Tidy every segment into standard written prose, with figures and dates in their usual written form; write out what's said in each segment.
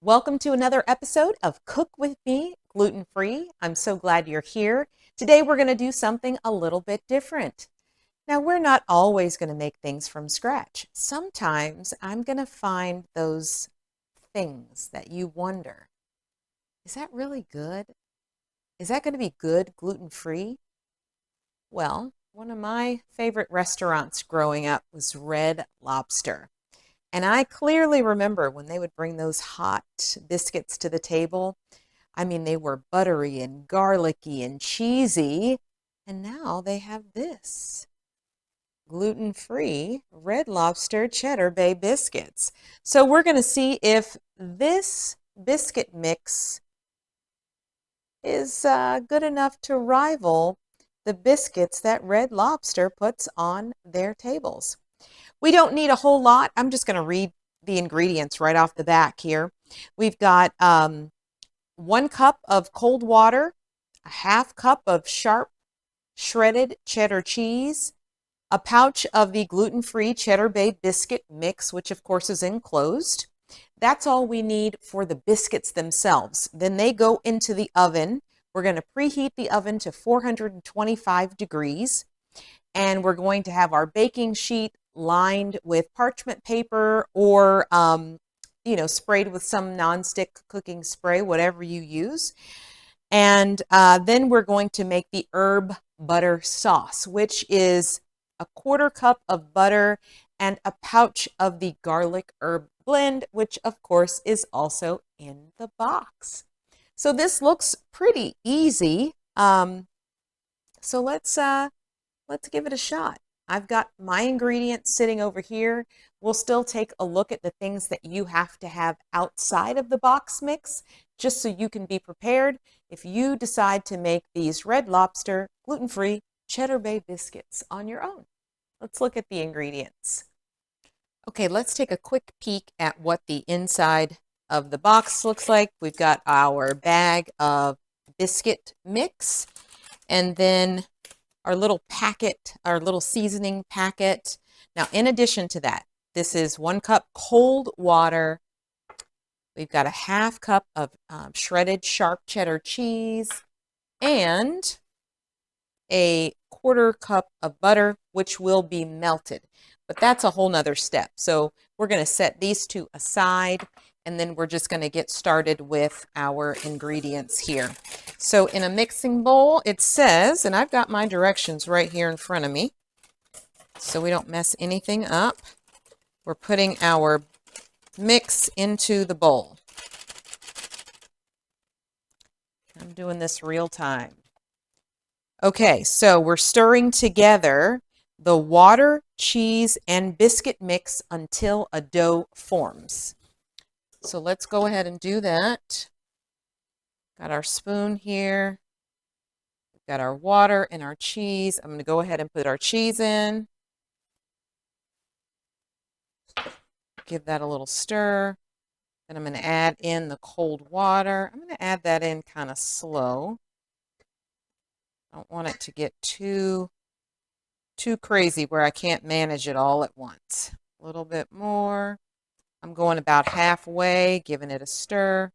Welcome to another episode of Cook with Me, Gluten Free. I'm so glad you're here. Today we're going to do something a little bit different. Now, we're not always going to make things from scratch. Sometimes I'm going to find those things that you wonder, is that really good? Is that going to be good gluten free? Well, one of my favorite restaurants growing up was Red Lobster. And I clearly remember when they would bring those hot biscuits to the table. I mean, they were buttery and garlicky and cheesy. And now they have this gluten-free Red Lobster Cheddar Bay biscuits. So we're going to see if this biscuit mix is good enough to rival the biscuits that Red Lobster puts on their tables. We don't need a whole lot. I'm just going to read the ingredients right off the back here. We've got 1 cup of cold water, a half cup of sharp shredded cheddar cheese, a pouch of the gluten-free Cheddar Bay biscuit mix, which of course is enclosed. That's all we need for the biscuits themselves. Then they go into the oven. We're going to preheat the oven to 425 degrees, and we're going to have our baking sheet lined with parchment paper or, sprayed with some nonstick cooking spray, whatever you use. And then we're going to make the herb butter sauce, which is a 1/4 cup of butter and a pouch of the garlic herb blend, which of course is also in the box. So this looks pretty easy. So let's give it a shot. I've got my ingredients sitting over here. We'll still take a look at the things that you have to have outside of the box mix, just so you can be prepared if you decide to make these Red Lobster gluten-free Cheddar Bay biscuits on your own. Let's look at the ingredients. Okay, let's take a quick peek at what the inside of the box looks like. We've got our bag of biscuit mix, and then our little packet, our little seasoning packet. Now, in addition to that, this is 1 cup cold water. We've got a half cup of shredded sharp cheddar cheese and a 1/4 cup of butter, which will be melted. But that's a whole nother step. So we're going to set these two aside, and then we're just going to get started with our ingredients here. So in a mixing bowl, it says, and I've got my directions right here in front of me, so we don't mess anything up. We're putting our mix into the bowl. I'm doing this real time. Okay, so we're stirring together the water, cheese, and biscuit mix until a dough forms. So let's go ahead and do that. Got our spoon here. We've got our water and our cheese. I'm going to go ahead and put our cheese in. Give that a little stir. Then I'm going to add in the cold water. I'm going to add that in kind of slow. I don't want it to get too crazy where I can't manage it all at once. A little bit more. I'm going about halfway, giving it a stir.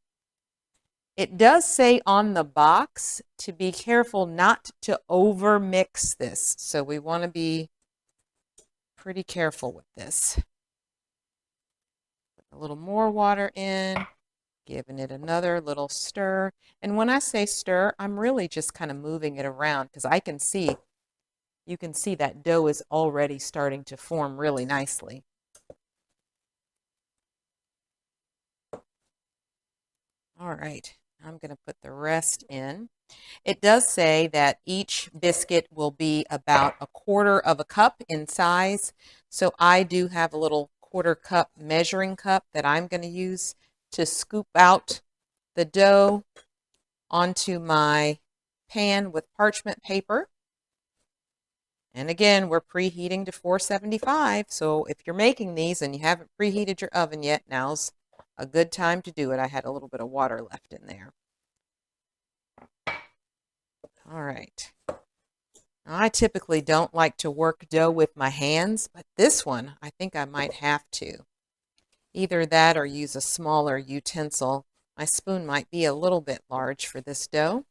It does say on the box to be careful not to over mix this. So we want to be pretty careful with this. Put a little more water in, giving it another little stir. And when I say stir, I'm really just kind of moving it around because you can see that dough is already starting to form really nicely. All right, I'm going to put the rest in. It does say that each biscuit will be about a 1/4 of a cup in size. So I do have a little 1/4 cup measuring cup that I'm going to use to scoop out the dough onto my pan with parchment paper. And again, we're preheating to 475. So if you're making these and you haven't preheated your oven yet, now's a good time to do it. I had a little bit of water left in there. All right. I typically don't like to work dough with my hands, but this one, I think I might have to. Either that or use a smaller utensil. My spoon might be a little bit large for this dough.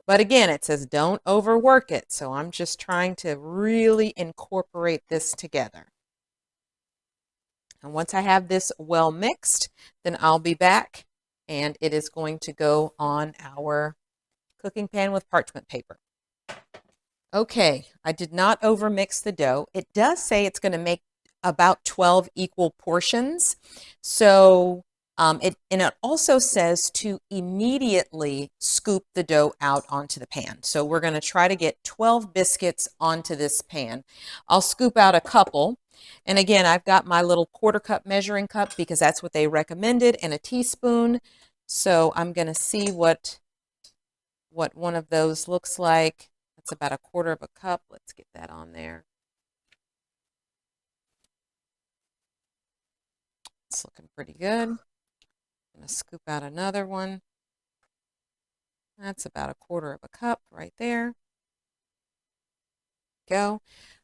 But again, it says don't overwork it, so I'm just trying to really incorporate this together. And once I have this well mixed, then I'll be back and it is going to go on our cooking pan with parchment paper. Okay, I did not overmix the dough. It does say it's going to make about 12 equal portions. So it also says to immediately scoop the dough out onto the pan. So we're going to try to get 12 biscuits onto this pan. I'll scoop out a couple. And again, I've got my little 1/4 cup measuring cup because that's what they recommended, and a teaspoon. So I'm going to see what one of those looks like. That's about 1/4 cup. Let's get that on there. It's looking pretty good. I'm going to scoop out another one. That's about 1/4 cup right there. Go.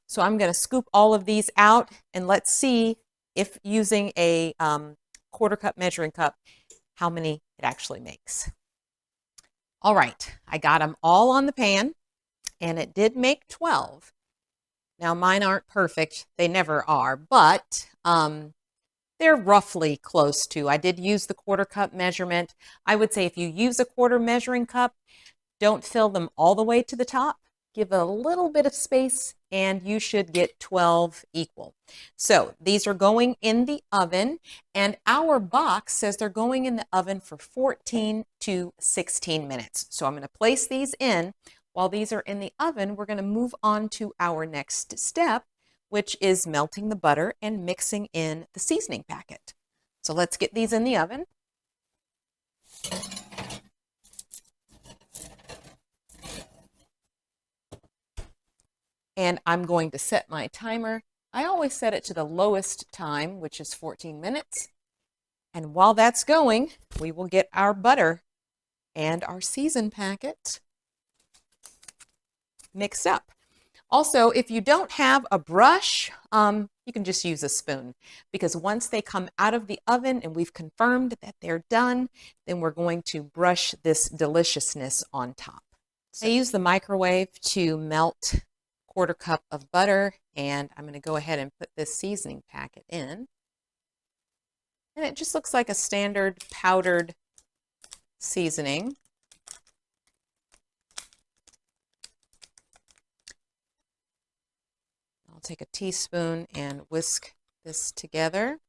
So I'm going to scoop all of these out and let's see if using a 1/4 cup measuring cup, how many it actually makes. All right, I got them all on the pan and it did make 12. Now mine aren't perfect, they never are, but they're roughly close to. I did use the 1/4 cup measurement. I would say if you use a 1/4 measuring cup, don't fill them all the way to the top. Give a little bit of space and you should get 12 equal. So these are going in the oven and our box says they're going in the oven for 14 to 16 minutes. So I'm going to place these in. While these are in the oven, we're going to move on to our next step, which is melting the butter and mixing in the seasoning packet. So let's get these in the oven. And I'm going to set my timer. I always set it to the lowest time, which is 14 minutes. And while that's going, we will get our butter and our season packet mixed up. Also, if you don't have a brush, you can just use a spoon because once they come out of the oven and we've confirmed that they're done, then we're going to brush this deliciousness on top. So I use the microwave to melt 1/4 cup of butter, and I'm going to go ahead and put this seasoning packet in. And it just looks like a standard powdered seasoning. I'll take a teaspoon and whisk this together.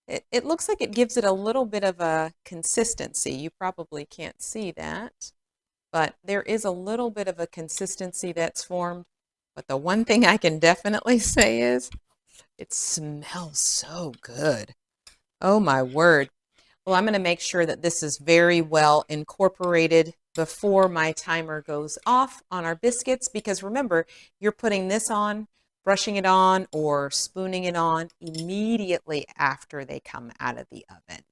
It looks like it gives it a little bit of a consistency. You probably can't see that, but there is a little bit of a consistency that's formed. But the one thing I can definitely say is it smells so good. Oh my word. Well, I'm going to make sure that this is very well incorporated before my timer goes off on our biscuits, because remember, you're putting this on, brushing it on, or spooning it on immediately after they come out of the oven.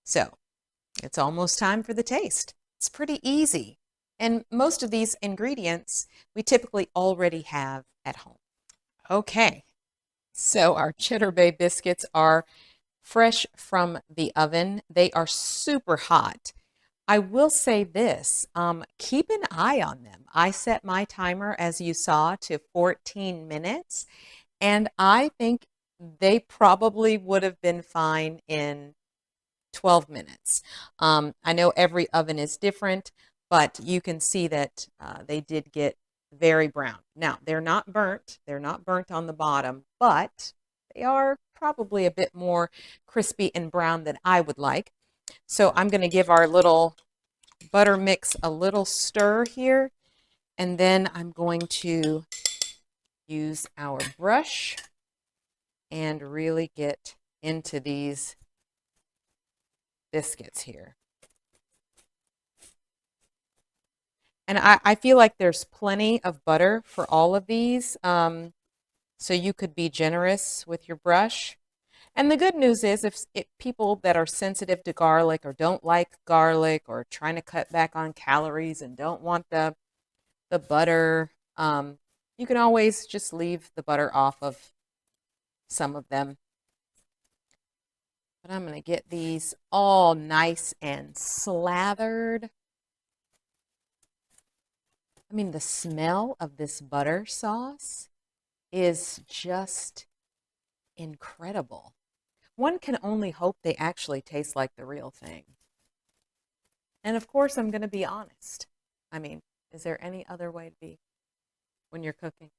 So it's almost time for the taste. It's pretty easy. And most of these ingredients we typically already have at home. Okay, so our Cheddar Bay biscuits are fresh from the oven. They are super hot. I will say this, keep an eye on them. I set my timer, as you saw, to 14 minutes, and I think they probably would have been fine in 12 minutes. I know every oven is different, but you can see that they did get very brown. Now, they're not burnt. They're not burnt on the bottom, but they are probably a bit more crispy and brown than I would like. So I'm going to give our little butter mix a little stir here, and then I'm going to use our brush and really get into these biscuits here. And I feel like there's plenty of butter for all of these, so you could be generous with your brush. And the good news is if people that are sensitive to garlic or don't like garlic or trying to cut back on calories and don't want the butter, you can always just leave the butter off of some of them. But I'm going to get these all nice and slathered. I mean, the smell of this butter sauce is just incredible. One can only hope they actually taste like the real thing. And of course, I'm going to be honest. I mean, is there any other way to be when you're cooking?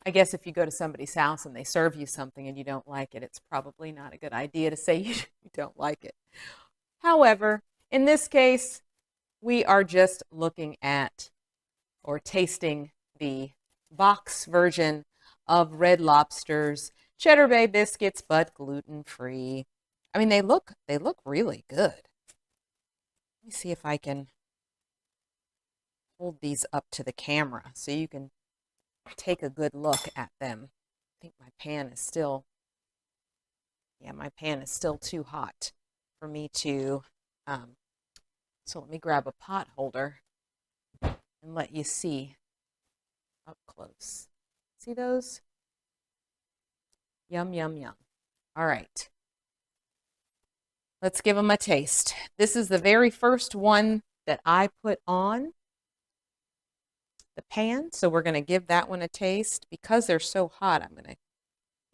I guess if you go to somebody's house and they serve you something and you don't like it, it's probably not a good idea to say you don't like it. However, in this case, we are just looking at or tasting the box version of Red Lobster's Cheddar Bay biscuits, but gluten-free. I mean, they look really good. Let me see if I can hold these up to the camera so you can take a good look at them. I think my pan is still, my pan is still too hot for me to, so let me grab a pot holder and let you see up close. See those? Yum, yum, yum. All right. Let's give them a taste. This is the very first one that I put on the pan, so we're going to give that one a taste. Because they're so hot, I'm going to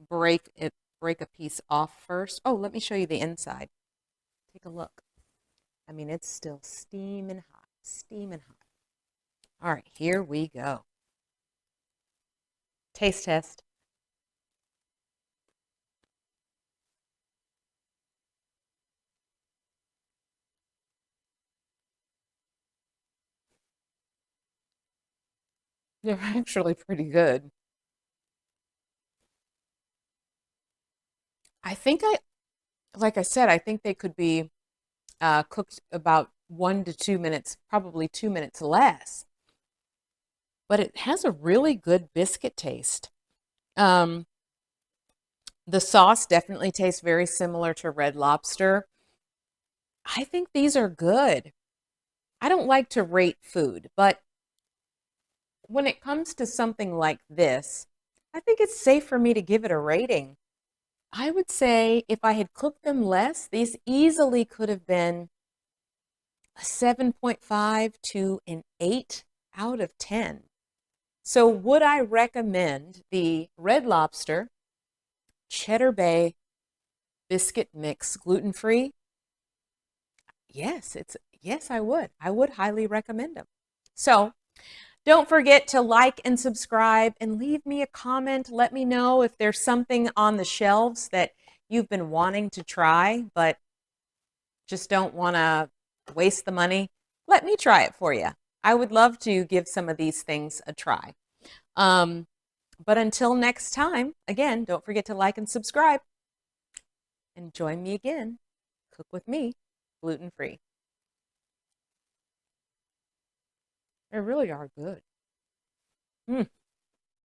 break a piece off first. Oh, let me show you the inside. Take a look. I mean, it's still steaming hot, steaming hot. All right, here we go. Taste test. They're actually pretty good. I think like I said, I think they could be cooked about 1 to 2 minutes, probably 2 minutes less. But it has a really good biscuit taste. The sauce definitely tastes very similar to Red Lobster. I think these are good. I don't like to rate food, but when it comes to something like this, I think it's safe for me to give it a rating. I would say if I had cooked them less, these easily could have been a 7.5 to an 8 out of 10. So would I recommend the Red Lobster Cheddar Bay biscuit mix gluten-free? Yes, I would. I would highly recommend them. So don't forget to like and subscribe and leave me a comment. Let me know if there's something on the shelves that you've been wanting to try, but just don't want to waste the money. Let me try it for you. I would love to give some of these things a try. But until next time, again, don't forget to like and subscribe. And join me again. Cook with me, gluten-free. They really are good.